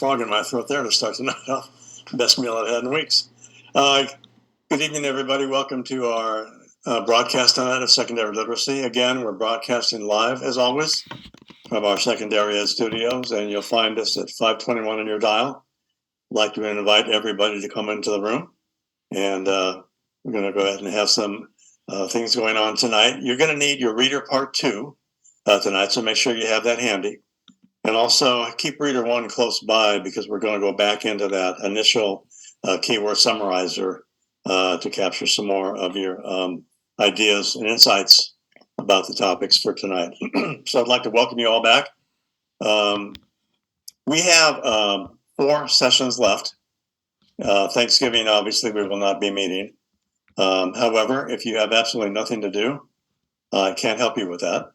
frog in my throat there to start the night off. Best meal I've had in weeks. Good evening, everybody. Welcome to our broadcast tonight of Secondary Literacy. Again, we're broadcasting live, as always, from our Secondary Ed studios, and you'll find us at 521 on your dial. I'd like to invite everybody to come into the room, and we're going to go ahead and have some things going on tonight. You're going to need your Reader Part 2 tonight, so make sure you have that handy. And also keep Reader 1 close by, because we're going to go back into that initial keyword summarizer to capture some more of your ideas and insights about the topics for tonight. So I'd like to welcome you all back. We have 4 sessions left. Thanksgiving, obviously, we will not be meeting. However, if you have absolutely nothing to do, I can't help you with that.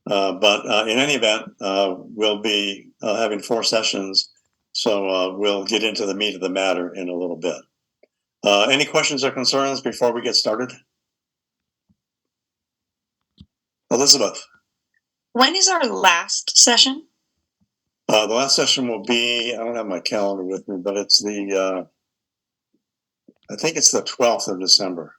But in any event, we'll be having 4 sessions, so we'll get into the meat of the matter in a little bit. Any questions or concerns before we get started? Elizabeth. When is our last session? The last session will be, I don't have my calendar with me, but it's I think it's the 12th of December.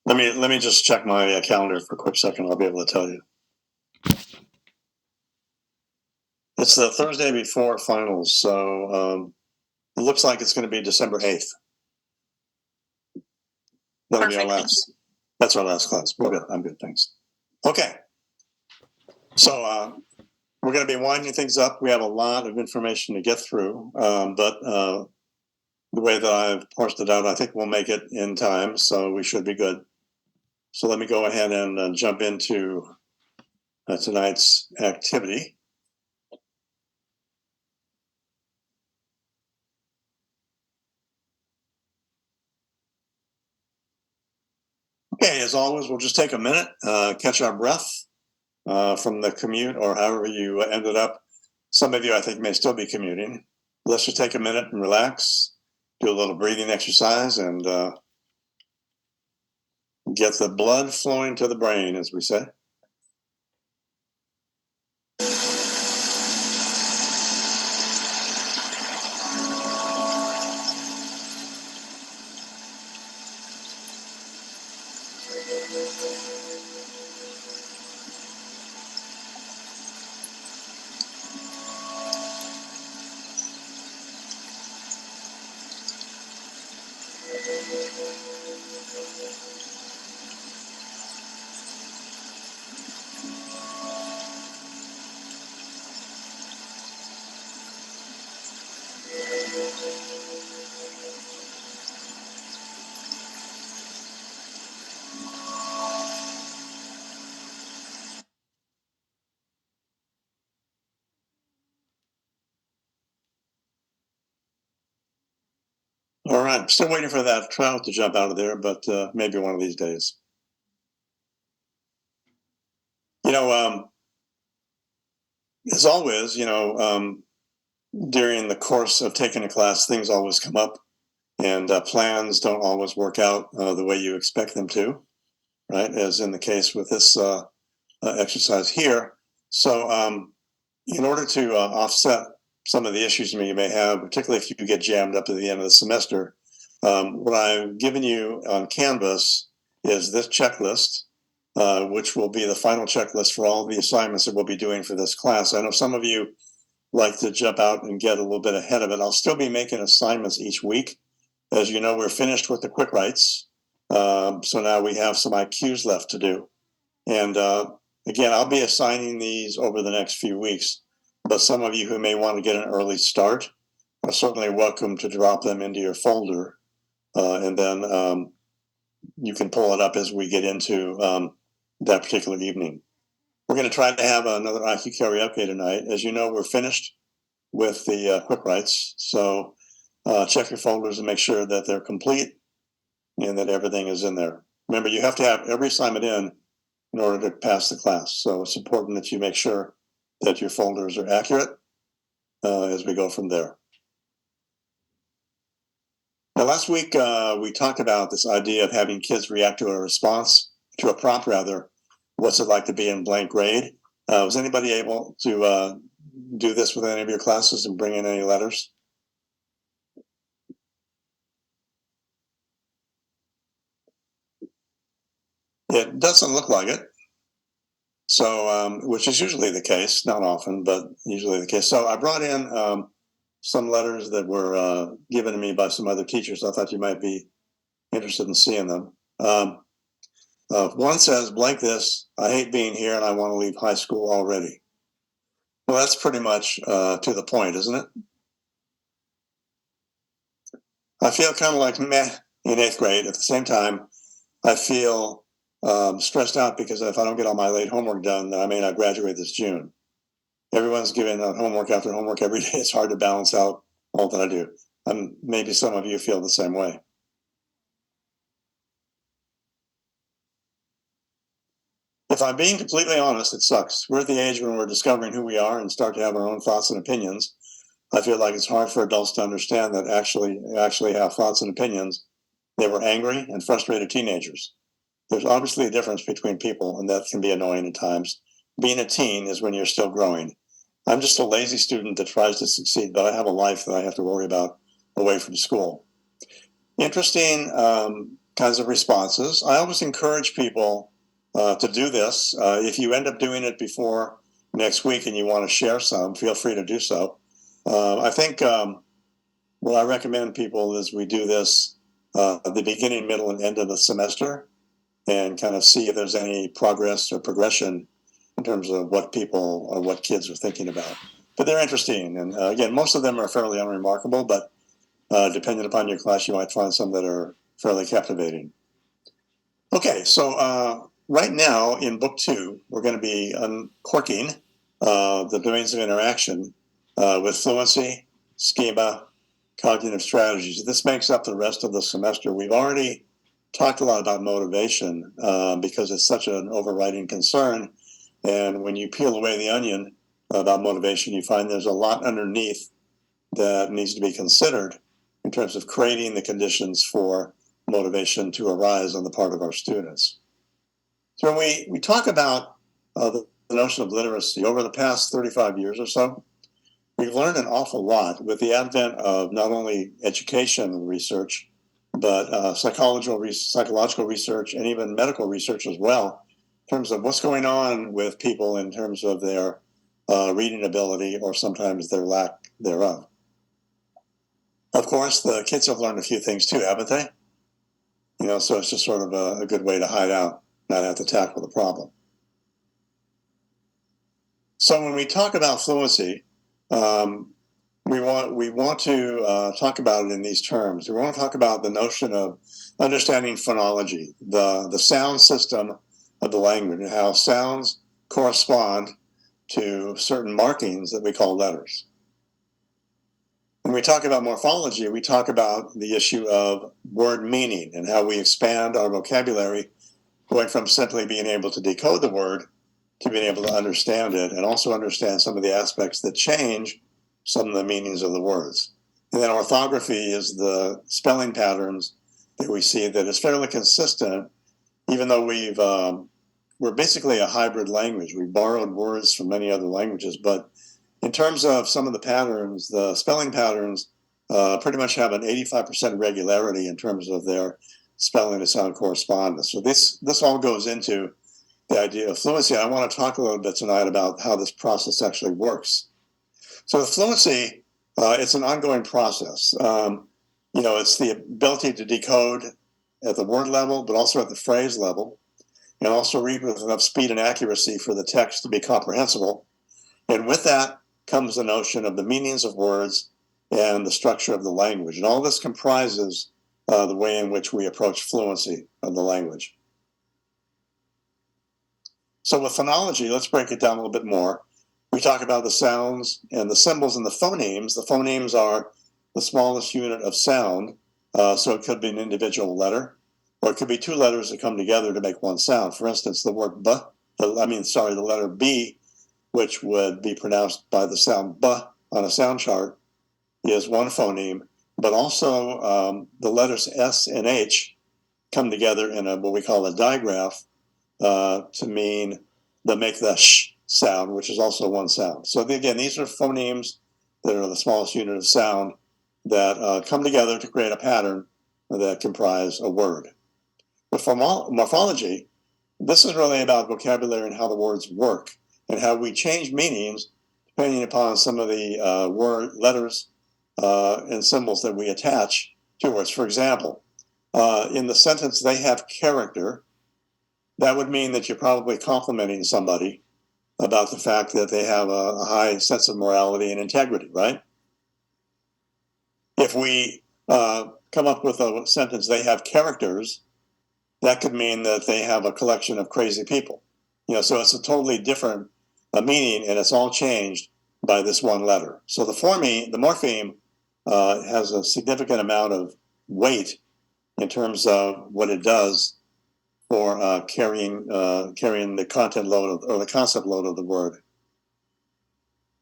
Let me just check my calendar for a quick second. I'll be able to tell you. It's the Thursday before finals, so it looks like it's going to be December 8th. That'll be our last. That's our last class. We're good. I'm good. Thanks. Okay. So we're going to be winding things up. We have a lot of information to get through, but the way that I've parsed it out, I think we'll make it in time, so we should be good. So let me go ahead and jump into tonight's activity. Okay, as always, we'll just take a minute, catch our breath from the commute or however you ended up. Some of you, I think, may still be commuting. Let's just take a minute and relax, do a little breathing exercise, and get the blood flowing to the brain, as we say. All right, I'm still waiting for that trout to jump out of there, but maybe one of these days. You know, as always, during the course of taking a class, things always come up, and plans don't always work out the way you expect them to, right? As in the case with this exercise here. So in order to offset some of the issues you may have, particularly if you get jammed up at the end of the semester, what I've given you on Canvas is this checklist, which will be the final checklist for all the assignments that we'll be doing for this class. I know some of you like to jump out and get a little bit ahead of it. I'll still be making assignments each week. As you know, we're finished with the quick writes. So now we have some IQs left to do. And again, I'll be assigning these over the next few weeks. But some of you who may want to get an early start are certainly welcome to drop them into your folder. And then you can pull it up as we get into that particular evening. We're going to try to have another IQ karaoke tonight. As you know, we're finished with the quick writes. So check your folders and make sure that they're complete and that everything is in there. Remember, you have to have every assignment in order to pass the class. So it's important that you make sure that your folders are accurate as we go from there. Now, last week, we talked about this idea of having kids react to to a prompt rather. What's it like to be in blank grade? Was anybody able to do this with any of your classes and bring in any letters? It doesn't look like it. So, which is usually the case, not often, but usually the case. So I brought in some letters that were given to me by some other teachers. I thought you might be interested in seeing them. One says, blank this, I hate being here and I want to leave high school already. Well, that's pretty much to the point, isn't it? I feel kind of like meh in eighth grade. At the same time, I feel stressed out because if I don't get all my late homework done, then I may not graduate this June. Everyone's giving out homework after homework every day. It's hard to balance out all that I do. And maybe some of you feel the same way. If I'm being completely honest, it sucks. We're at the age when we're discovering who we are and start to have our own thoughts and opinions. I feel like it's hard for adults to understand that actually have thoughts and opinions. They were angry and frustrated teenagers. There's obviously a difference between people, and that can be annoying at times. Being a teen is when you're still growing. I'm just a lazy student that tries to succeed, but I have a life that I have to worry about away from school. Interesting kinds of responses. I always encourage people to do this. If you end up doing it before next week and you want to share some, feel free to do so. I think what I recommend people is we do this at the beginning, middle, and end of the semester and kind of see if there's any progress or progression in terms of what people or what kids are thinking about. But they're interesting. And again, most of them are fairly unremarkable, but depending upon your class, you might find some that are fairly captivating. Okay, so right now in book 2, we're going to be uncorking the domains of interaction with fluency, schema, cognitive strategies. This makes up the rest of the semester. We've already talked a lot about motivation because it's such an overriding concern. And when you peel away the onion about motivation, you find there's a lot underneath that needs to be considered in terms of creating the conditions for motivation to arise on the part of our students. So when we talk about the notion of literacy over the past 35 years or so, we've learned an awful lot with the advent of not only education research, but psychological research and even medical research as well, in terms of what's going on with people in terms of their reading ability or sometimes their lack thereof. Of course, the kids have learned a few things too, haven't they? You know, so it's just sort of a good way to hide out, not have to tackle the problem. So when we talk about fluency, we want to talk about it in these terms. We want to talk about the notion of understanding phonology, the sound system of the language, and how sounds correspond to certain markings that we call letters. When we talk about morphology, we talk about the issue of word meaning and how we expand our vocabulary, going from simply being able to decode the word to being able to understand it and also understand some of the aspects that change some of the meanings of the words. And then orthography is the spelling patterns that we see that is fairly consistent, even though we're basically a hybrid language. We borrowed words from many other languages, but in terms of some of the patterns, the spelling patterns pretty much have an 85% regularity in terms of their spelling to sound correspondence. So this all goes into the idea of fluency. I want to talk a little bit tonight about how this process actually works. So with fluency, it's an ongoing process. It's the ability to decode at the word level, but also at the phrase level, and also read with enough speed and accuracy for the text to be comprehensible. And with that comes the notion of the meanings of words and the structure of the language. And all this comprises the way in which we approach fluency of the language. So with phonology, let's break it down a little bit more. We talk about the sounds and the symbols and the phonemes. The phonemes are the smallest unit of sound, so it could be an individual letter, or it could be two letters that come together to make one sound. For instance, the word b, the letter B, which would be pronounced by the sound b on a sound chart, is one phoneme, but also the letters S and H come together in what we call a digraph to make the sh sound, which is also one sound. So again, these are phonemes that are the smallest unit of sound that come together to create a pattern that comprise a word. But for morphology, this is really about vocabulary and how the words work and how we change meanings depending upon some of the word letters and symbols that we attach to words. For example, in the sentence, they have character, that would mean that you're probably complimenting somebody about the fact that they have a high sense of morality and integrity, right? If we come up with a sentence, they have characters, that could mean that they have a collection of crazy people. So it's a totally different meaning, and it's all changed by this one letter. So the morpheme has a significant amount of weight in terms of what it does for carrying the content load or the concept load of the word.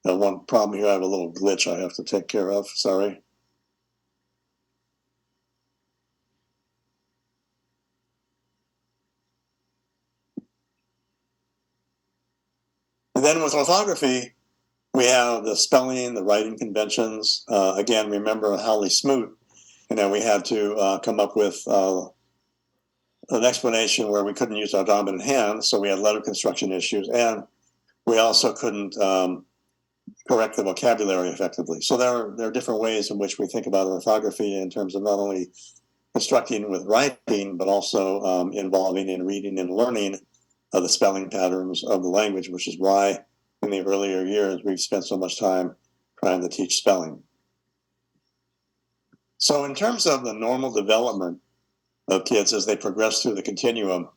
Now, one problem here, I have a little glitch I have to take care of. Sorry. And then with orthography, we have the spelling, the writing conventions. Again, remember Hawley Smoot, we had to come up with an explanation where we couldn't use our dominant hand, so we had letter construction issues, and we also couldn't correct the vocabulary effectively. So there are different ways in which we think about orthography in terms of not only constructing with writing, but also involving in reading and learning the spelling patterns of the language, which is why in the earlier years we've spent so much time trying to teach spelling. So in terms of the normal development of kids as they progress through the continuum,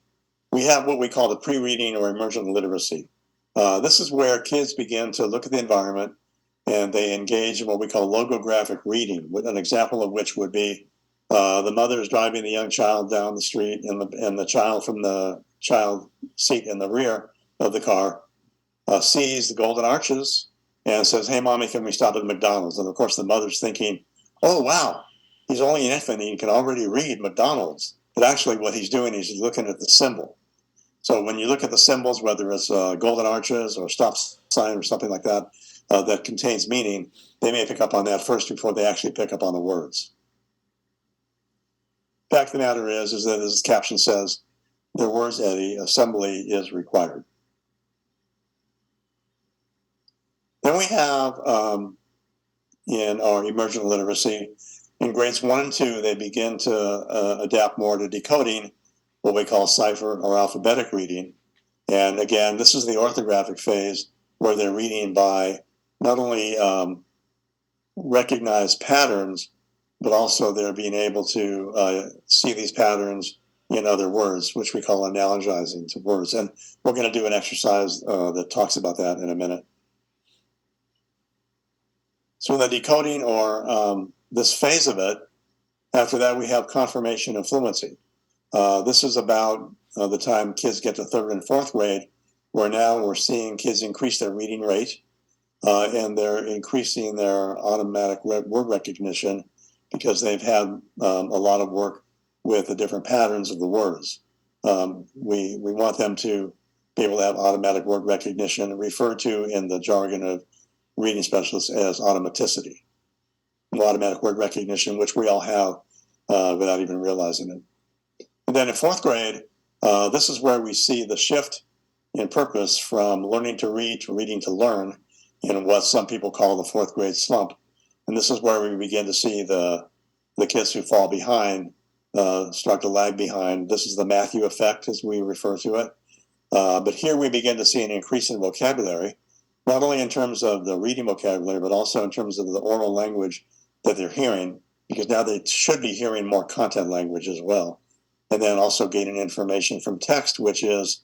we have what we call the pre-reading or emergent literacy. This is where kids begin to look at the environment and they engage in what we call logographic reading, an example of which would be the mother is driving the young child down the street and the child from the child seat in the rear of the car sees the golden arches and says, "Hey, mommy, can we stop at McDonald's?" And of course, the mother's thinking, "Oh, wow, he's only an infant and he can already read McDonald's." But actually what he's doing is he's looking at the symbol. So when you look at the symbols, whether it's golden arches or stop sign or something like that, that contains meaning, they may pick up on that first before they actually pick up on the words. Fact of the matter is that as the caption says, the words Eddie, assembly is required. Then we have in our emergent literacy, in grades 1 and 2, they begin to adapt more to decoding, what we call cipher or alphabetic reading. And again, this is the orthographic phase where they're reading by not only recognize patterns, but also they're being able to see these patterns in other words, which we call analogizing to words. And we're going to do an exercise that talks about that in a minute. So in the decoding or this phase of it, after that we have confirmation of fluency. This is about the time kids get to 3rd and 4th grade, where now we're seeing kids increase their reading rate and they're increasing their automatic word recognition because they've had a lot of work with the different patterns of the words. We want them to be able to have automatic word recognition, referred to in the jargon of reading specialists as automaticity. Automatic word recognition, which we all have without even realizing it. And then in 4th grade, this is where we see the shift in purpose from learning to read to reading to learn in what some people call the 4th grade slump. And this is where we begin to see the kids who fall behind start to lag behind. This is the Matthew effect, as we refer to it. But here we begin to see an increase in vocabulary, not only in terms of the reading vocabulary, but also in terms of the oral language that they're hearing, because now they should be hearing more content language as well. And then also gaining information from text, which is,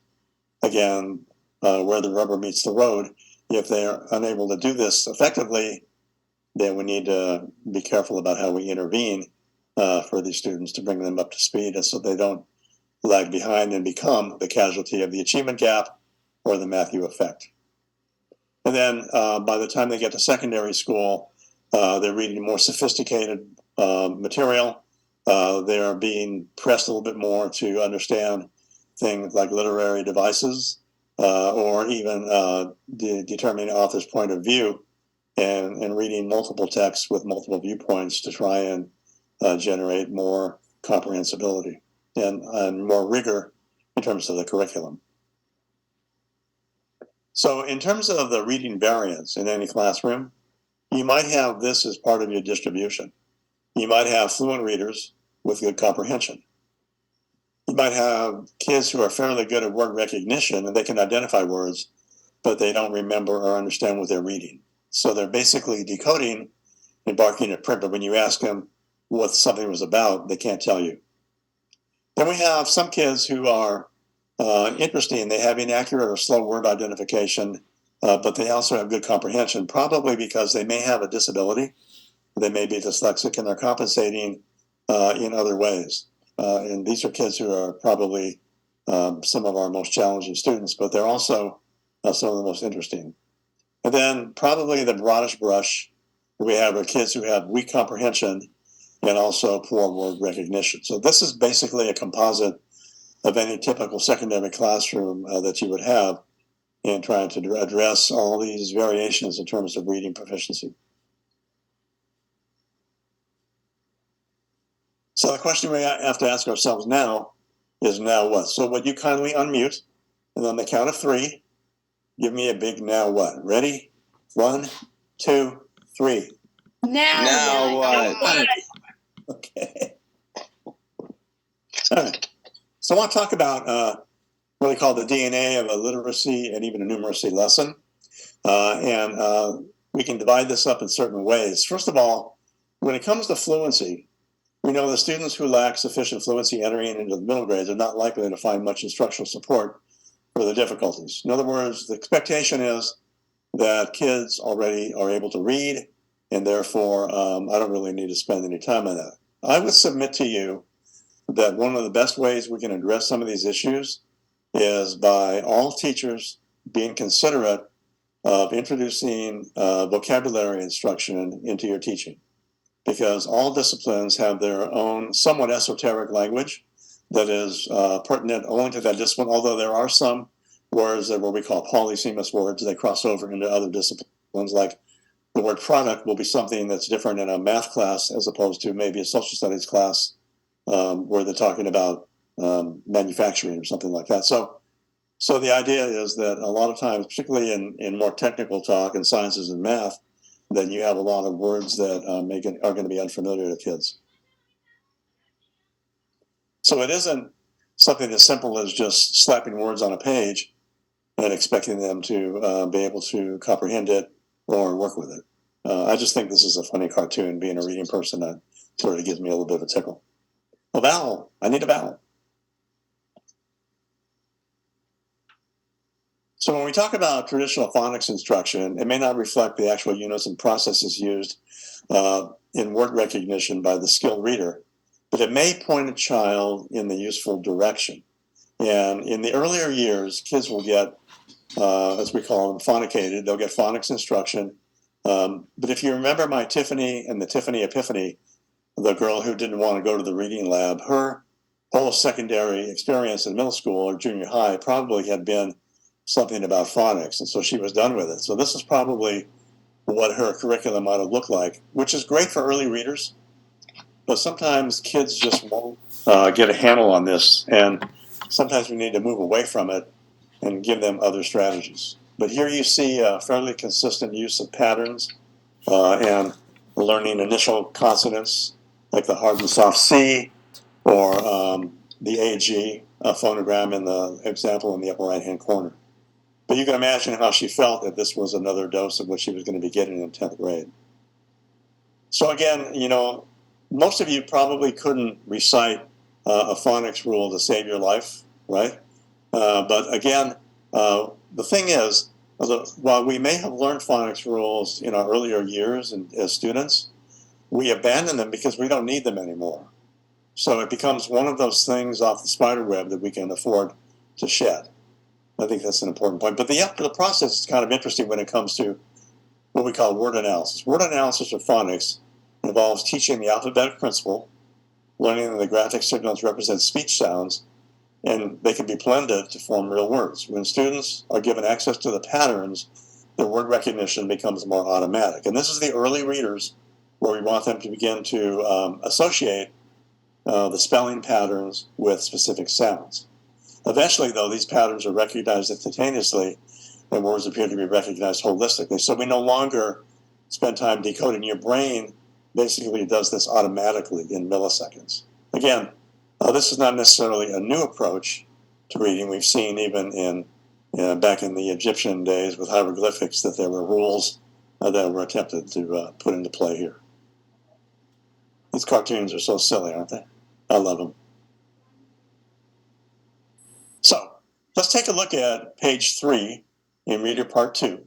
again, where the rubber meets the road. If they are unable to do this effectively, then we need to be careful about how we intervene for these students to bring them up to speed, and so they don't lag behind and become the casualty of the achievement gap or the Matthew effect. And then by the time they get to secondary school, they're reading more sophisticated material. They are being pressed a little bit more to understand things like literary devices or even determining the author's point of view and reading multiple texts with multiple viewpoints to try and generate more comprehensibility and more rigor in terms of the curriculum. So in terms of the reading variance in any classroom, you might have this as part of your distribution. You might have fluent readers with good comprehension. You might have kids who are fairly good at word recognition and they can identify words, but they don't remember or understand what they're reading. So they're basically decoding and barking at print, but when you ask them what something was about, they can't tell you. Then we have some kids who are interesting. They have inaccurate or slow word identification, but they also have good comprehension, probably because they may have a disability. They may be dyslexic and they're compensating in other ways. And these are kids who are probably some of our most challenging students, but they're also some of the most interesting. And then probably the broadest brush we have are kids who have weak comprehension and also poor word recognition. So this is basically a composite of any typical secondary classroom that you would have in trying to address all these variations in terms of reading proficiency. So the question we have to ask ourselves now is now what? So would you kindly unmute, and on the count of 3, give me a big now what? Ready? 1, 2, 3. Now what? Okay. All right. So I want to talk about what we call the DNA of a literacy and even a numeracy lesson. And we can divide this up in certain ways. First of all, when it comes to fluency, we know the students who lack sufficient fluency entering into the middle grades are not likely to find much instructional support for the difficulties. In other words, the expectation is that kids already are able to read, and therefore I don't really need to spend any time on that. I would submit to you that one of the best ways we can address some of these issues is by all teachers being considerate of introducing vocabulary instruction into your teaching, because all disciplines have their own somewhat esoteric language that is pertinent only to that discipline, although there are some words that are what we call polysemous words. They cross over into other disciplines, like the word product will be something that's different in a math class as opposed to maybe a social studies class where they're talking about manufacturing or something like that. So the idea is that a lot of times, particularly in more technical talk in sciences and math, then you have a lot of words that are going to be unfamiliar to kids. So it isn't something as simple as just slapping words on a page and expecting them to be able to comprehend it or work with it. I just think this is a funny cartoon. Being a reading person, that sort of gives me a little bit of a tickle. A vowel. I need a vowel. So when we talk about traditional phonics instruction, it may not reflect the actual units and processes used in word recognition by the skilled reader, but it may point a child in the useful direction. And in the earlier years, kids will get, as we call them, phonicated. They'll get phonics instruction. But if you remember my Tiffany and the Tiffany Epiphany, the girl who didn't want to go to the reading lab, her whole secondary experience in middle school or junior high probably had been something about phonics, and so she was done with it. So this is probably what her curriculum might have looked like, which is great for early readers, but sometimes kids just won't get a handle on this, and sometimes we need to move away from it and give them other strategies. But here you see a fairly consistent use of patterns and learning initial consonants like the hard and soft C or the AG phonogram in the example in the upper right-hand corner. But you can imagine how she felt if this was another dose of what she was going to be getting in 10th grade. So again, you know, most of you probably couldn't recite a phonics rule to save your life, right? But again, the thing is, while we may have learned phonics rules in our earlier years and as students, we abandon them because we don't need them anymore. So it becomes one of those things off the spider web that we can afford to shed. I think that's an important point. But the process is kind of interesting when it comes to what we call word analysis. Word analysis or phonics involves teaching the alphabetic principle, learning that the graphic signals represent speech sounds, and they can be blended to form real words. When students are given access to the patterns, their word recognition becomes more automatic. And this is the early readers where we want them to begin to associate the spelling patterns with specific sounds. Eventually, though, these patterns are recognized instantaneously and words appear to be recognized holistically. So we no longer spend time decoding. Your brain basically does this automatically in milliseconds. Again, this is not necessarily a new approach to reading. We've seen even in back in the Egyptian days with hieroglyphics that there were rules that were attempted to put into play here. These cartoons are so silly, aren't they? I love them. So let's take a look at page 3 in Reader Part 2.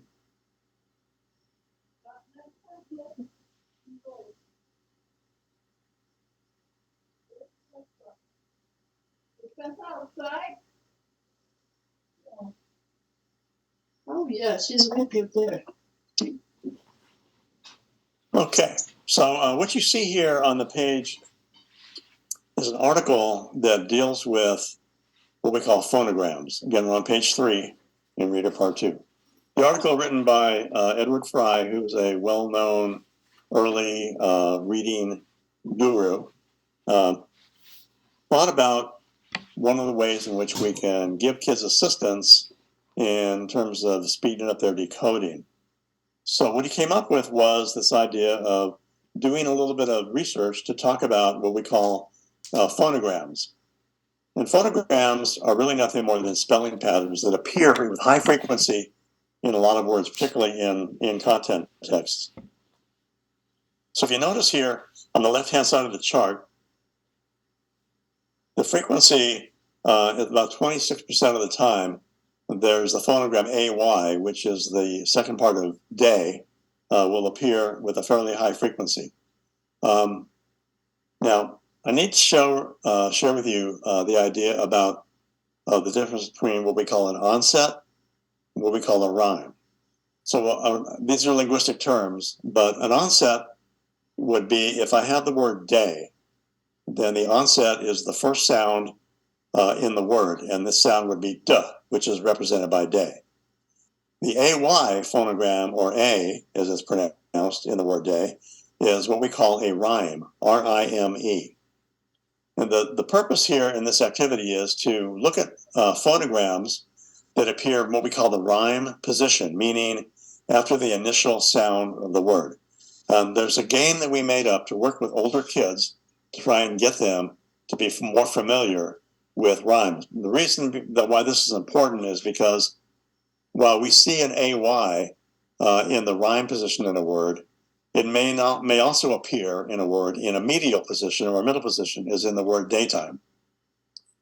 Oh, yeah, she's right there. Okay, so what you see here on the page is an article that deals with what we call phonograms. Again, we're on page 3 in Reader Part 2. The article written by Edward Fry, who's a well-known early reading guru, thought about one of the ways in which we can give kids assistance in terms of speeding up their decoding. So what he came up with was this idea of doing a little bit of research to talk about what we call phonograms. And phonograms are really nothing more than spelling patterns that appear with high frequency in a lot of words, particularly in content texts. So if you notice here on the left-hand side of the chart, the frequency is about 26% of the time. There's the phonogram AY, which is the second part of day, will appear with a fairly high frequency. Now, I need to share with you the idea about the difference between what we call an onset and what we call a rhyme. So these are linguistic terms, but an onset would be if I have the word day, then the onset is the first sound in the word, and this sound would be duh, which is represented by day. The AY phonogram, or A, as it's pronounced in the word day, is what we call a rhyme, R-I-M-E. And the purpose here in this activity is to look at phonograms that appear in what we call the rhyme position, meaning after the initial sound of the word. There's a game that we made up to work with older kids to try and get them to be more familiar with rhymes. The reason that why this is important is because while we see an AY in the rhyme position in a word, it may also appear in a word in a medial position or a middle position, as in the word daytime.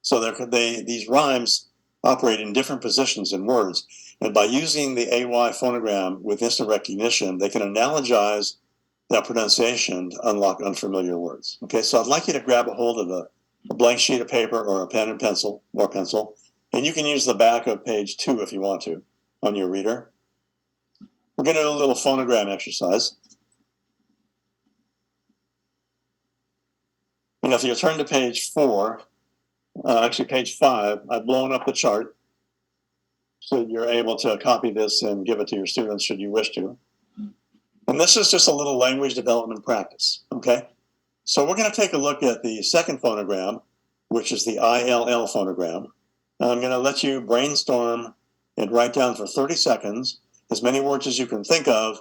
So these rhymes operate in different positions in words, and by using the AY phonogram with instant recognition, they can analogize that pronunciation to unlock unfamiliar words. Okay, so I'd like you to grab a hold of a blank sheet of paper or a pen and pencil, and you can use the back of page 2 if you want to on your reader. We're going to do a little phonogram exercise. And if you turn to page 4, actually page 5, I've blown up the chart so you're able to copy this and give it to your students should you wish to. And this is just a little language development practice, okay? So we're going to take a look at the second phonogram, which is the ILL phonogram. And I'm going to let you brainstorm and write down for 30 seconds as many words as you can think of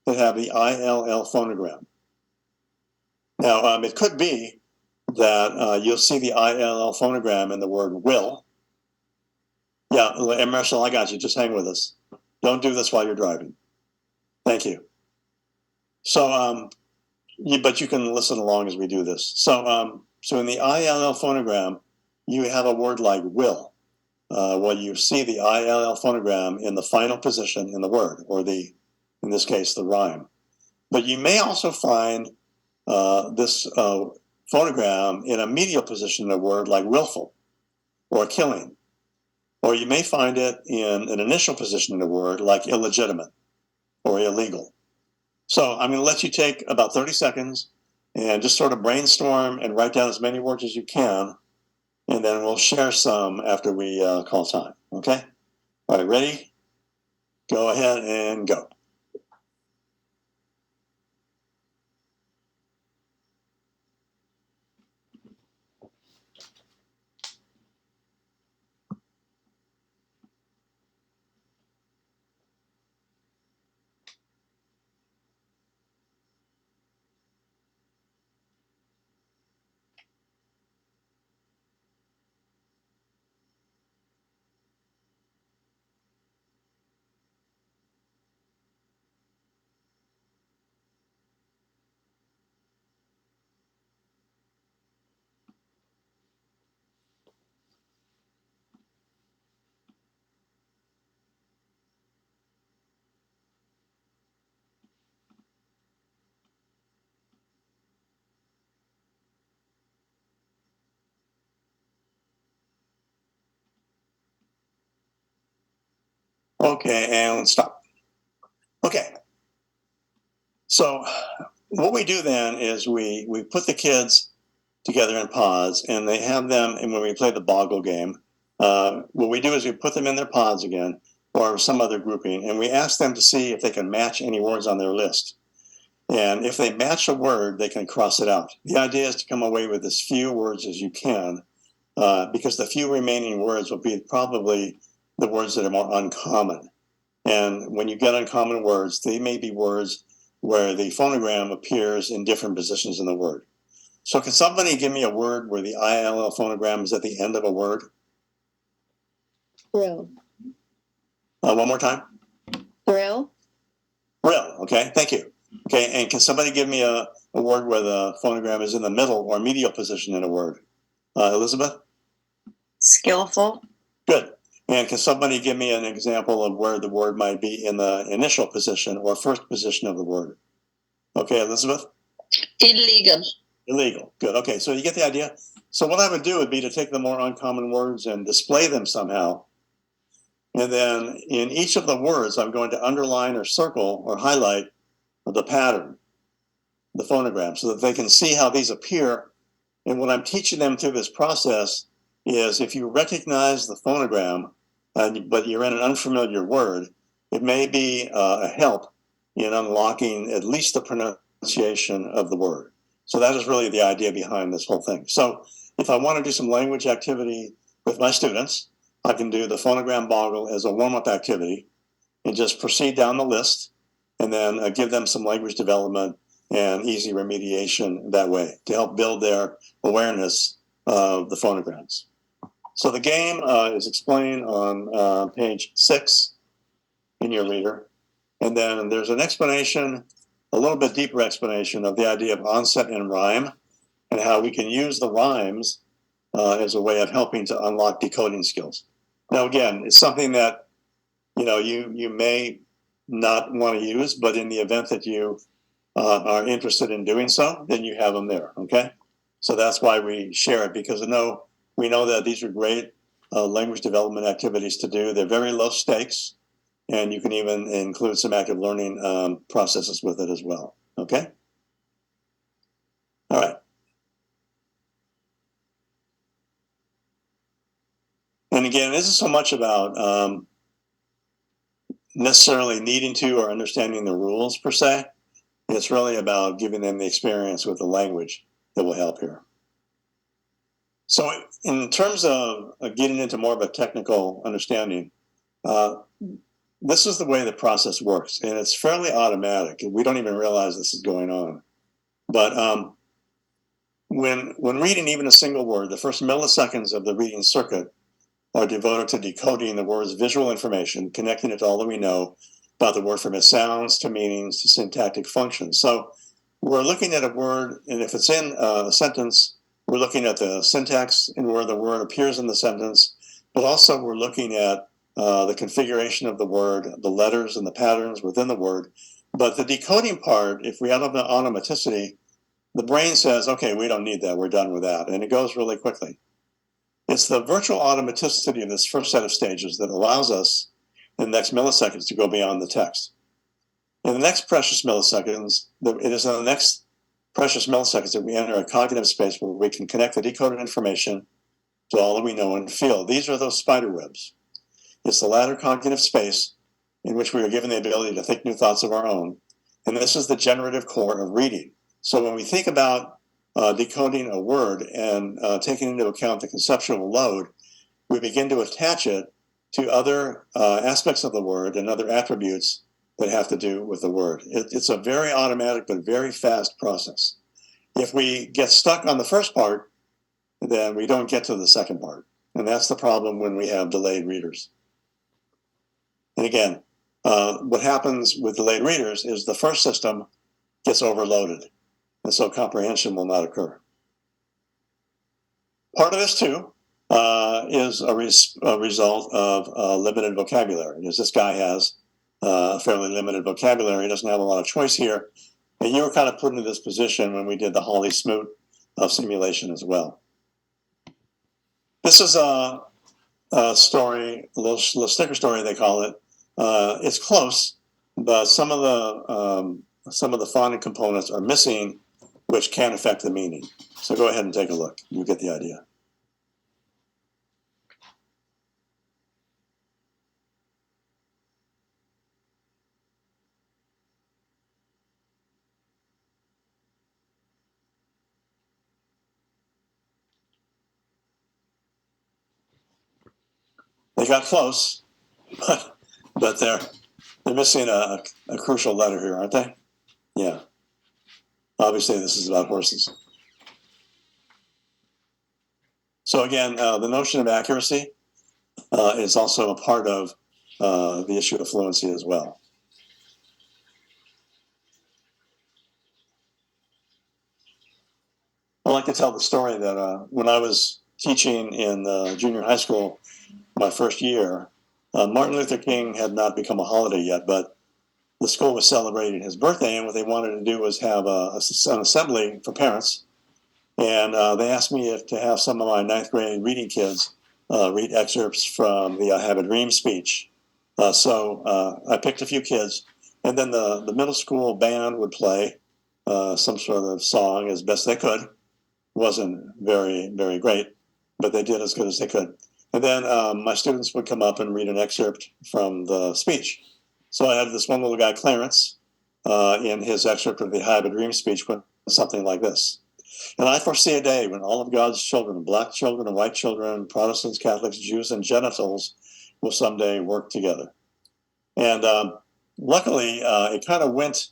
that have the ILL phonogram. Now, it could be that you'll see the ILL phonogram in the word will. Yeah, and Marshall, I got you. Just hang with us. Don't do this while you're driving. Thank you. So, but you can listen along as we do this. So, so in the ILL phonogram, you have a word like will. Well, you see the ILL phonogram in the final position in the word, or in this case, the rhyme. But you may also find this phonogram in a medial position in a word like willful or killing. Or you may find it in an initial position in a word like illegitimate or illegal. So I'm going to let you take about 30 seconds and just sort of brainstorm and write down as many words as you can and then we'll share some after we call time. Okay? All right, ready? Go ahead and go. Okay, and let's stop. Okay. So what we do then is we put the kids together in pods, and they have them, and when we play the Boggle game, what we do is we put them in their pods again, or some other grouping, and we ask them to see if they can match any words on their list. And if they match a word, they can cross it out. The idea is to come away with as few words as you can, because the few remaining words will be probably the words that are more uncommon. And when you get uncommon words, they may be words where the phonogram appears in different positions in the word. So can somebody give me a word where the ILL phonogram is at the end of a word? Thrill. One more time. Thrill. Thrill. Okay, thank you. Okay, and can somebody give me a word where the phonogram is in the middle or medial position in a word? Elizabeth? Skillful. Good. And can somebody give me an example of where the word might be in the initial position or first position of the word? Okay, Elizabeth? Illegal. Illegal. Good. Okay, so you get the idea? So what I would do would be to take the more uncommon words and display them somehow. And then in each of the words, I'm going to underline or circle or highlight the pattern, the phonogram, so that they can see how these appear. And what I'm teaching them through this process is if you recognize the phonogram, but you're in an unfamiliar word, it may be a help in unlocking at least the pronunciation of the word. So that is really the idea behind this whole thing. So if I want to do some language activity with my students, I can do the phonogram boggle as a warm-up activity and just proceed down the list and then give them some language development and easy remediation that way to help build their awareness of the phonograms. So the game is explained on page 6 in your reader. And then there's an explanation, a little bit deeper explanation of the idea of onset and rhyme and how we can use the rhymes as a way of helping to unlock decoding skills. Now, again, it's something that you may not want to use, but in the event that you are interested in doing so, then you have them there, okay? So that's why we share it, because we know that these are great language development activities to do. They're very low stakes, and you can even include some active learning processes with it as well, okay? All right. And again, this is so much about necessarily needing to or understanding the rules per se. It's really about giving them the experience with the language that will help here. So in terms of getting into more of a technical understanding, this is the way the process works, and it's fairly automatic. We don't even realize this is going on. But when reading even a single word, the first milliseconds of the reading circuit are devoted to decoding the word's visual information, connecting it to all that we know about the word from its sounds to meanings to syntactic functions. So we're looking at a word, and if it's in a sentence, we're looking at the syntax and where the word appears in the sentence, but also we're looking at the configuration of the word, the letters and the patterns within the word. But the decoding part, if we have an automaticity, the brain says, okay, we don't need that, we're done with that, and it goes really quickly. It's the virtual automaticity of this first set of stages that allows us in the next milliseconds to go beyond the text. In the next precious milliseconds, it is in the next precious milliseconds that we enter a cognitive space where we can connect the decoded information to all that we know and feel. These are those spider webs. It's the latter cognitive space in which we are given the ability to think new thoughts of our own. And this is the generative core of reading. So when we think about decoding a word and taking into account the conceptual load, we begin to attach it to other aspects of the word and other attributes that have to do with the word. It's a very automatic but very fast process. If we get stuck on the first part, then we don't get to the second part. And that's the problem when we have delayed readers. And again, what happens with delayed readers is the first system gets overloaded, and so comprehension will not occur. Part of this, too, is a result of limited vocabulary. Because this guy has fairly limited vocabulary, he doesn't have a lot of choice here. And you were kind of put into this position when we did the Holly Smoot simulation as well. This is a story, a little sticker story they call it. It's close, but some of the font components are missing, which can affect the meaning. So go ahead and take a look. You get the idea. They got close, but they're missing a crucial letter here, aren't they? Yeah. Obviously, this is about horses. So again, the notion of accuracy is also a part of the issue of fluency as well. I like to tell the story that when I was teaching in junior high school, my first year, Martin Luther King had not become a holiday yet, but the school was celebrating his birthday, and what they wanted to do was have an assembly for parents. And they asked me to have some of my ninth grade reading kids read excerpts from the I Have a Dream speech. So I picked a few kids, and then the middle school band would play some sort of song as best they could. Wasn't very, very great, but they did as good as they could. And then my students would come up and read an excerpt from the speech. So I had this one little guy, Clarence, in his excerpt of the I Have a Dream speech, went something like this. And I foresee a day when all of God's children, black children and white children, Protestants, Catholics, Jews, and Gentiles will someday work together. And luckily, it kind of went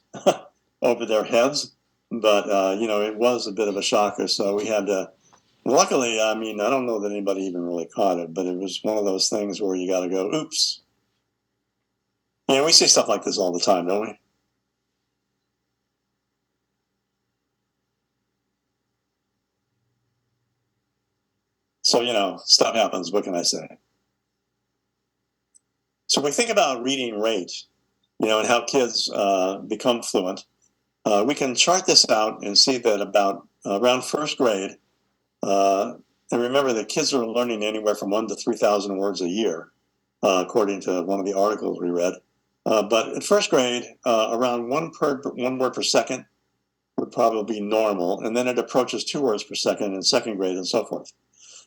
over their heads, but, it was a bit of a shocker. So we had to, luckily, I don't know that anybody even really caught it, but it was one of those things where you got to go, oops. We see stuff like this all the time, don't we? So, stuff happens. What can I say? So we think about reading rate, and how kids become fluent. We can chart this out and see that about around first grade, and remember that kids are learning anywhere from 1,000 to 3,000 words a year, according to one of the articles we read. But at first grade, around one word per second would probably be normal, and then it approaches 2 words per second in second grade and so forth.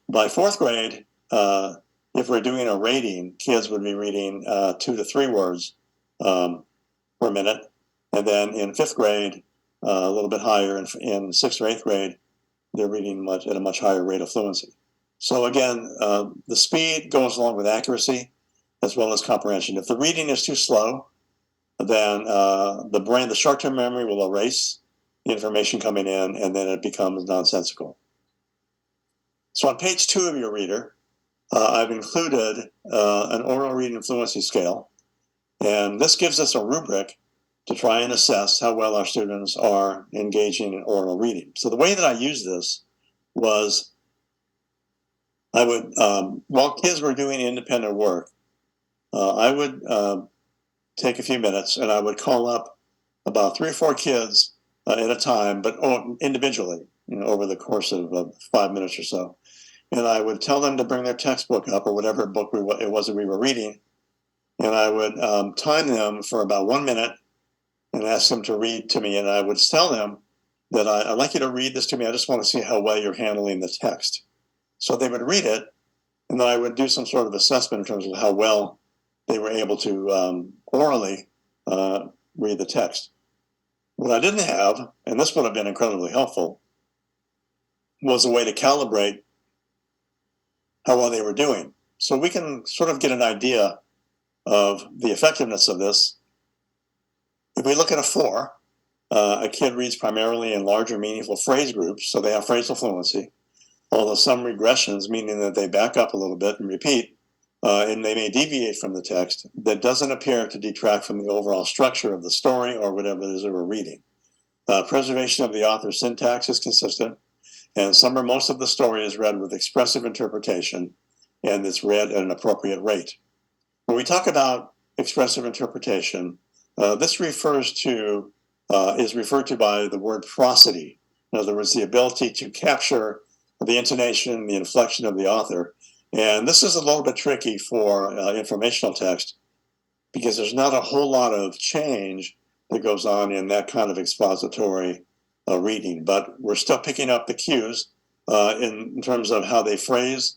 By fourth grade, if we're doing a rating, kids would be reading 2 to 3 words per minute. And then in fifth grade, a little bit higher. In sixth or eighth grade, they're reading at a much higher rate of fluency. So again, the speed goes along with accuracy as well as comprehension. If the reading is too slow, then the brain, the short-term memory will erase the information coming in, and then it becomes nonsensical. So on page 2 of your reader, I've included an oral reading fluency scale, and this gives us a rubric to try and assess how well our students are engaging in oral reading. So the way that I used this was I would, while kids were doing independent work, I would take a few minutes and I would call up about 3 or 4 kids at a time, but individually, over the course of 5 minutes or so. And I would tell them to bring their textbook up, or whatever book it was that we were reading. And I would time them for about 1 minute and ask them to read to me. And I would tell them that I'd like you to read this to me. I just want to see how well you're handling the text. So they would read it. And then I would do some sort of assessment in terms of how well they were able to orally read the text. What I didn't have, and this would have been incredibly helpful, was a way to calibrate how well they were doing. So we can sort of get an idea of the effectiveness of this. If we look at a 4, a kid reads primarily in larger, meaningful phrase groups, so they have phrasal fluency, although some regressions, meaning that they back up a little bit and repeat, and they may deviate from the text, that doesn't appear to detract from the overall structure of the story or whatever it is that we're reading. Preservation of the author's syntax is consistent, and some or most of the story is read with expressive interpretation, and it's read at an appropriate rate. When we talk about expressive interpretation, this is referred to by the word prosody. In other words, the ability to capture the intonation, the inflection of the author. And this is a little bit tricky for informational text because there's not a whole lot of change that goes on in that kind of expository reading. But we're still picking up the cues in terms of how they phrase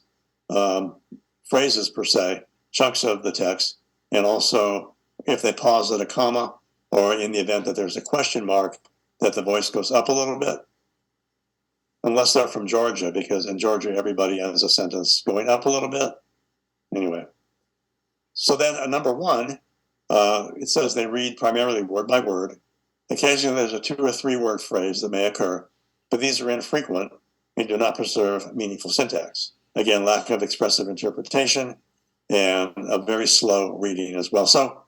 phrases per se, chunks of the text, and also if they pause at a comma, or in the event that there's a question mark, that the voice goes up a little bit. Unless they're from Georgia, because in Georgia, everybody ends a sentence going up a little bit. Anyway. So then number 1, it says they read primarily word by word. Occasionally there's a 2 or 3 word phrase that may occur, but these are infrequent and do not preserve meaningful syntax. Again, lack of expressive interpretation and a very slow reading as well. So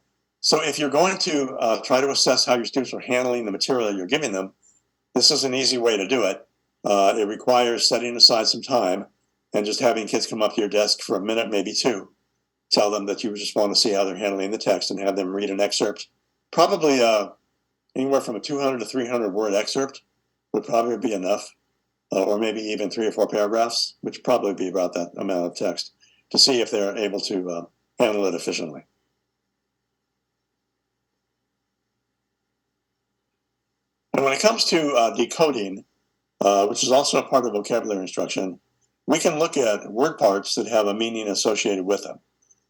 if you're going to try to assess how your students are handling the material that you're giving them, this is an easy way to do it. It requires setting aside some time and just having kids come up to your desk for a minute, maybe 2. Tell them that you just want to see how they're handling the text and have them read an excerpt. Probably anywhere from a 200 to 300 word excerpt would probably be enough, or maybe even 3 or 4 paragraphs, which would probably be about that amount of text, to see if they're able to handle it efficiently. And when it comes to decoding, which is also a part of vocabulary instruction, we can look at word parts that have a meaning associated with them.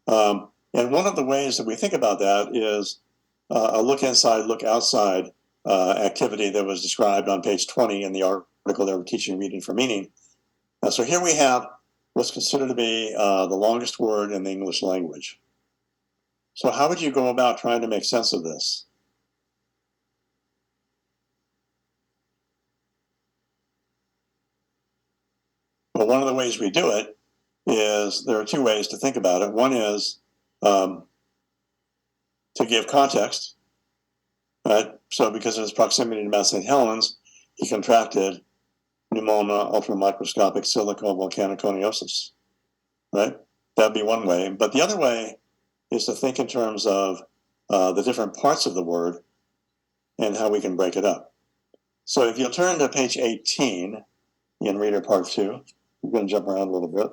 And one of the ways that we think about that is a look inside, look outside activity that was described on page 20 in the article that we're teaching reading for meaning. So here we have what's considered to be the longest word in the English language. So how would you go about trying to make sense of this? Well, one of the ways we do it is there are 2 ways to think about it. One is to give context, right? So because of his proximity to Mount St. Helens, he contracted pneumoma ultramicroscopic silicovolcaniconiosis, right? That'd be one way. But the other way is to think in terms of the different parts of the word and how we can break it up. So if you'll turn to page 18 in Reader Part 2, we're going to jump around a little bit.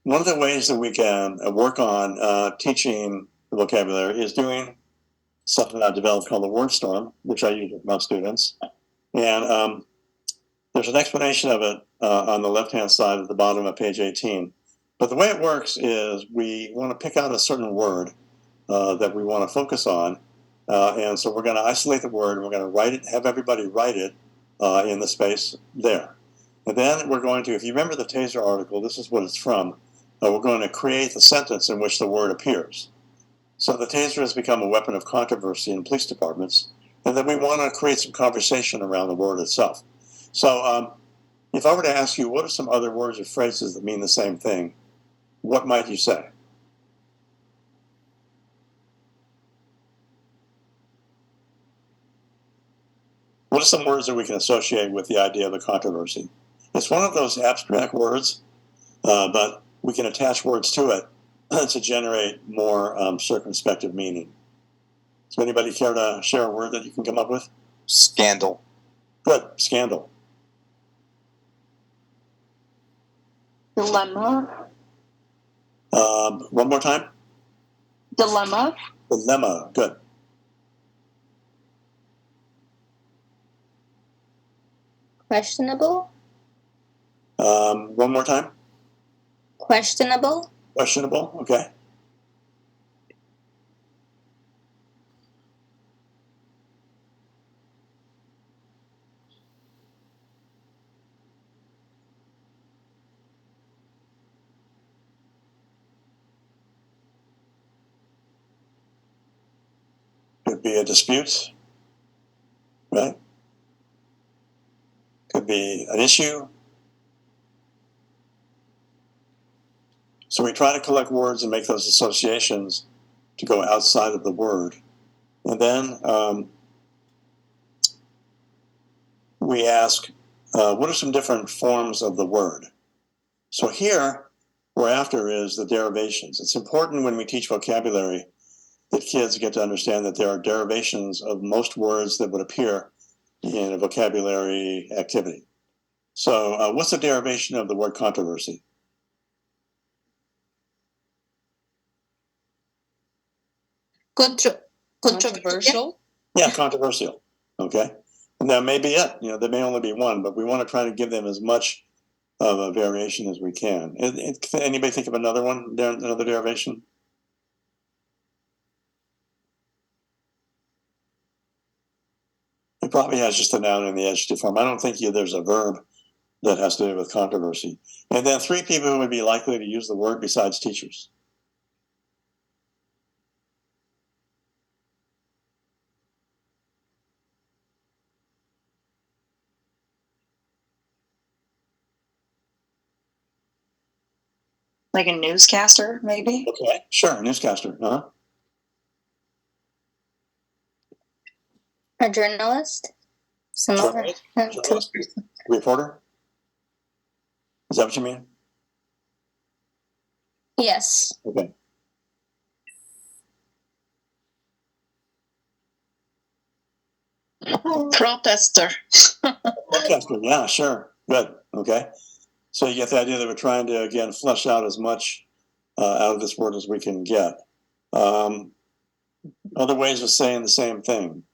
One of the ways that we can work on teaching the vocabulary is doing something I've developed called the word storm, which I use with my students. And there's an explanation of it on the left-hand side at the bottom of page 18. But the way it works is we want to pick out a certain word that we want to focus on. And so we're going to isolate the word, and we're going to write it, have everybody write it in the space there. And then we're going to, if you remember the TASER article, this is what it's from. We're going to create the sentence in which the word appears. So the TASER has become a weapon of controversy in police departments, and then we want to create some conversation around the word itself. So if I were to ask you, what are some other words or phrases that mean the same thing, what might you say? What are some words that we can associate with the idea of a controversy? It's one of those abstract words, but we can attach words to it to generate more circumspective meaning. So anybody care to share a word that you can come up with? Scandal. Good, scandal. Dilemma. One more time. Dilemma. Dilemma, good. Questionable. One more time. Questionable. Questionable. Okay. Could be a dispute, right? Could be an issue. So we try to collect words and make those associations to go outside of the word. And then we ask, what are some different forms of the word? So here, we're after is the derivations. It's important when we teach vocabulary that kids get to understand that there are derivations of most words that would appear in a vocabulary activity. So what's the derivation of the word controversy? Controversial. Yeah, controversial. Okay. And that may be it. You know, there may only be one, but we want to try to give them as much of a variation as we can. Anybody think of another one, another derivation? It probably has just a noun in the adjective form. I don't think there's a verb that has to do with controversy. And then 3 people who would be likely to use the word besides teachers. Like a newscaster, maybe? Okay, sure, newscaster. A journalist. Similar. Journalist? Reporter? Is that what you mean? Yes. Okay. Protester. Protester, yeah, sure. Good. Okay. So you get the idea that we're trying to, again, flesh out as much out of this word as we can get. Other ways of saying the same thing.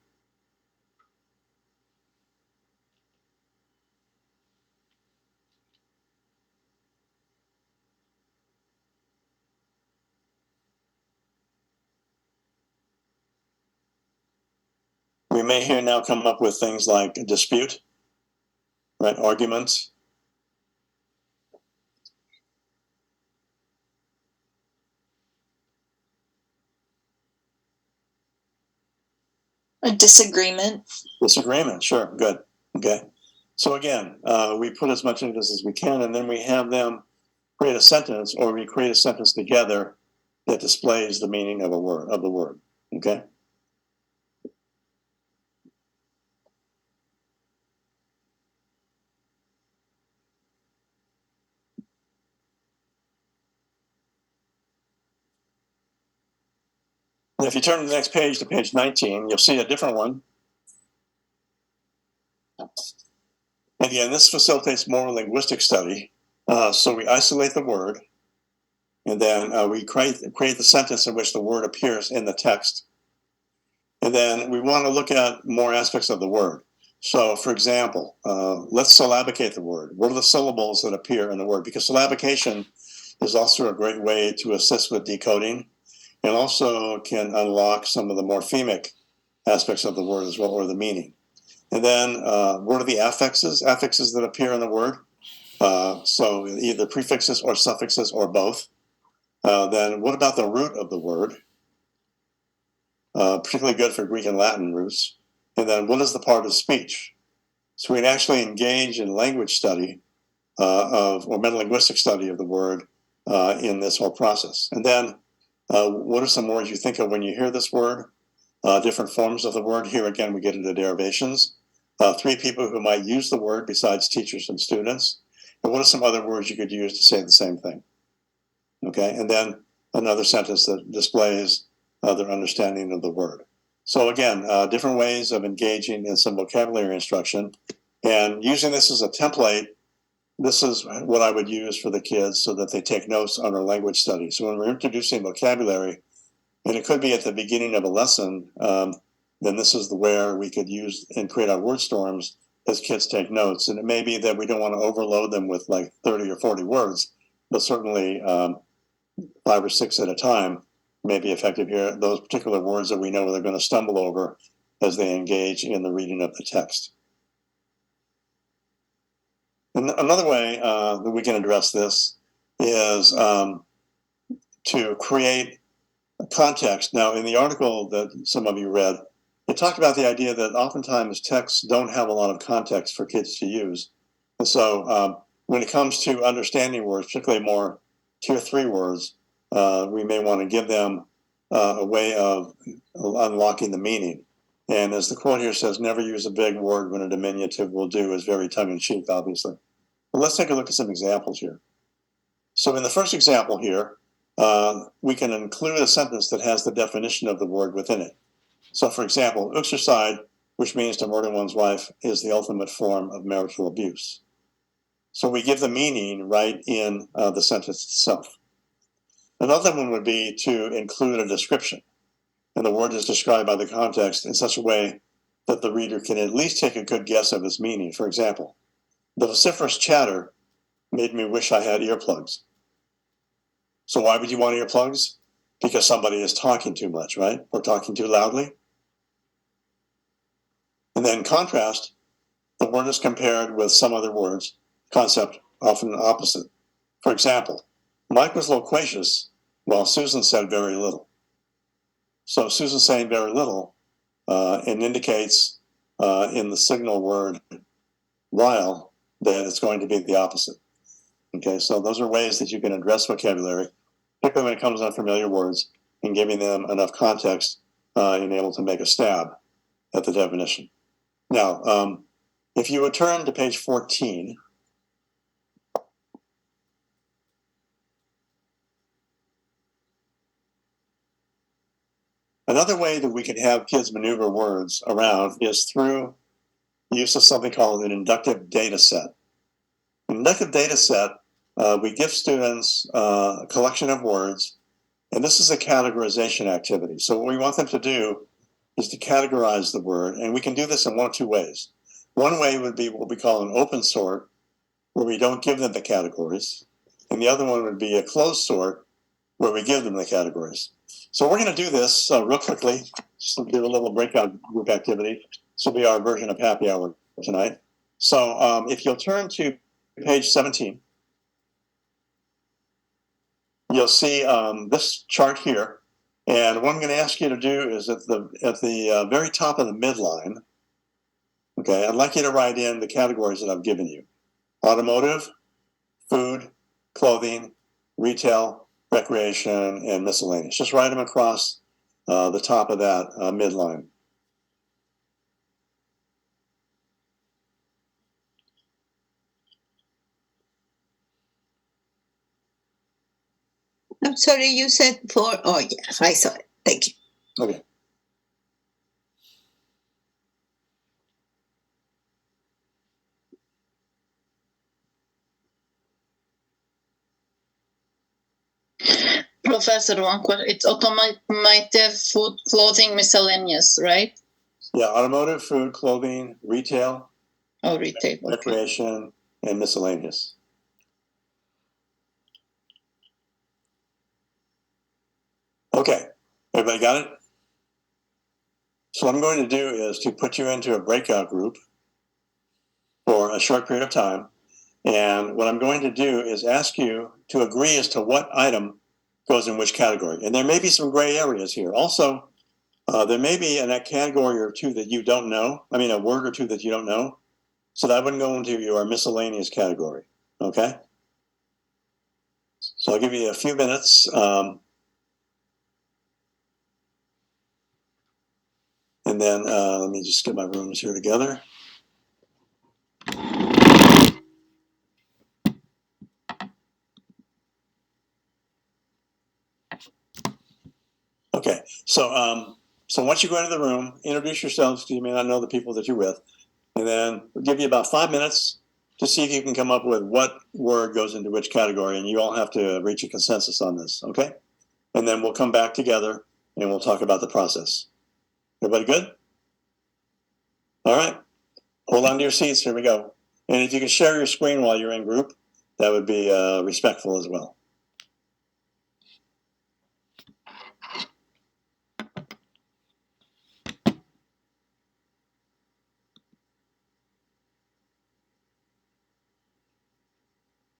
We may here now come up with things like a dispute, right? Arguments. A disagreement. Disagreement, sure, good. Okay. So again, we put as much into this as we can, and then we have them create a sentence, or we create a sentence together that displays the meaning of the word. Okay. And if you turn to the next page, to page 19, you'll see a different one. Again, this facilitates more linguistic study. So we isolate the word, and then we create the sentence in which the word appears in the text. And then we want to look at more aspects of the word. So, for example, let's syllabicate the word. What are the syllables that appear in the word? Because syllabication is also a great way to assist with decoding, and also can unlock some of the morphemic aspects of the word as well, or the meaning. And then what are the affixes? Affixes that appear in the word. So either prefixes or suffixes or both. Then what about the root of the word? Particularly good for Greek and Latin roots. And then what is the part of speech? So we'd actually engage in language study or metalinguistic study of the word in this whole process. And then what are some words you think of when you hear this word? Different forms of the word. Here again, we get into derivations. 3 people who might use the word besides teachers and students. And what are some other words you could use to say the same thing? Okay, and then another sentence that displays their understanding of the word. So again, different ways of engaging in some vocabulary instruction. And using this as a template, this is what I would use for the kids so that they take notes on our language study. So when we're introducing vocabulary, and it could be at the beginning of a lesson, then this is where we could use and create our word storms as kids take notes. And it may be that we don't want to overload them with like 30 or 40 words, but certainly 5 or 6 at a time may be effective here. Those particular words that we know they're going to stumble over as they engage in the reading of the text. And another way that we can address this is to create a context. Now, in the article that some of you read, it talked about the idea that oftentimes texts don't have a lot of context for kids to use. And so when it comes to understanding words, particularly more tier 3 words, we may want to give them a way of unlocking the meaning. And as the quote here says, never use a big word when a diminutive will do, is very tongue-in-cheek, obviously. But let's take a look at some examples here. So in the first example here, we can include a sentence that has the definition of the word within it. So for example, uxorcide, which means to murder one's wife, is the ultimate form of marital abuse. So we give the meaning right in the sentence itself. Another one would be to include a description. And the word is described by the context in such a way that the reader can at least take a good guess of its meaning. For example, the vociferous chatter made me wish I had earplugs. So why would you want earplugs? Because somebody is talking too much, right? Or talking too loudly. And then contrast, the word is compared with some other words, concept often opposite. For example, Mike was loquacious while Susan said very little. So Susan saying very little, it indicates in the signal word while that it's going to be the opposite. Okay, so those are ways that you can address vocabulary, particularly when it comes to unfamiliar words, and giving them enough context and able to make a stab at the definition. Now, if you would turn to page 14, another way that we can have kids maneuver words around is through use of something called an inductive data set. An inductive data set, we give students a collection of words, and this is a categorization activity. So what we want them to do is to categorize the word, and we can do this in one of two ways. One way would be what we call an open sort, where we don't give them the categories, and the other one would be a closed sort, where we give them the categories. So we're going to do this real quickly, just to do a little breakout group activity. This will be our version of happy hour tonight. So if you'll turn to page 17, you'll see this chart here. And what I'm going to ask you to do is at the very top of the midline, okay, I'd like you to write in the categories that I've given you. Automotive, food, clothing, retail, recreation, and miscellaneous. Just write them across the top of that midline. I'm sorry, you said 4. Oh, yes, I saw it. Thank you. Okay. Professor, one question. It's automotive, food, clothing, miscellaneous, right? Yeah, automotive, food, clothing, retail, Oh, retail. Okay. recreation, and miscellaneous. Okay, everybody got it? So what I'm going to do is to put you into a breakout group for a short period of time. And what I'm going to do is ask you to agree as to what item goes in which category. And there may be some gray areas here. Also, there may be a category or two that you don't know. I mean, a word or two that you don't know. So that wouldn't go into your miscellaneous category. Okay? So I'll give you a few minutes. And then let me just get my rooms here together. Okay, so once you go into the room, introduce yourselves because you may not know the people that you're with, and then we'll give you about 5 minutes to see if you can come up with what word goes into which category, and you all have to reach a consensus on this, okay? And then we'll come back together and we'll talk about the process. Everybody good? All right. hold on to your seats. Here we go. And if you can share your screen while you're in group, that would be respectful as well.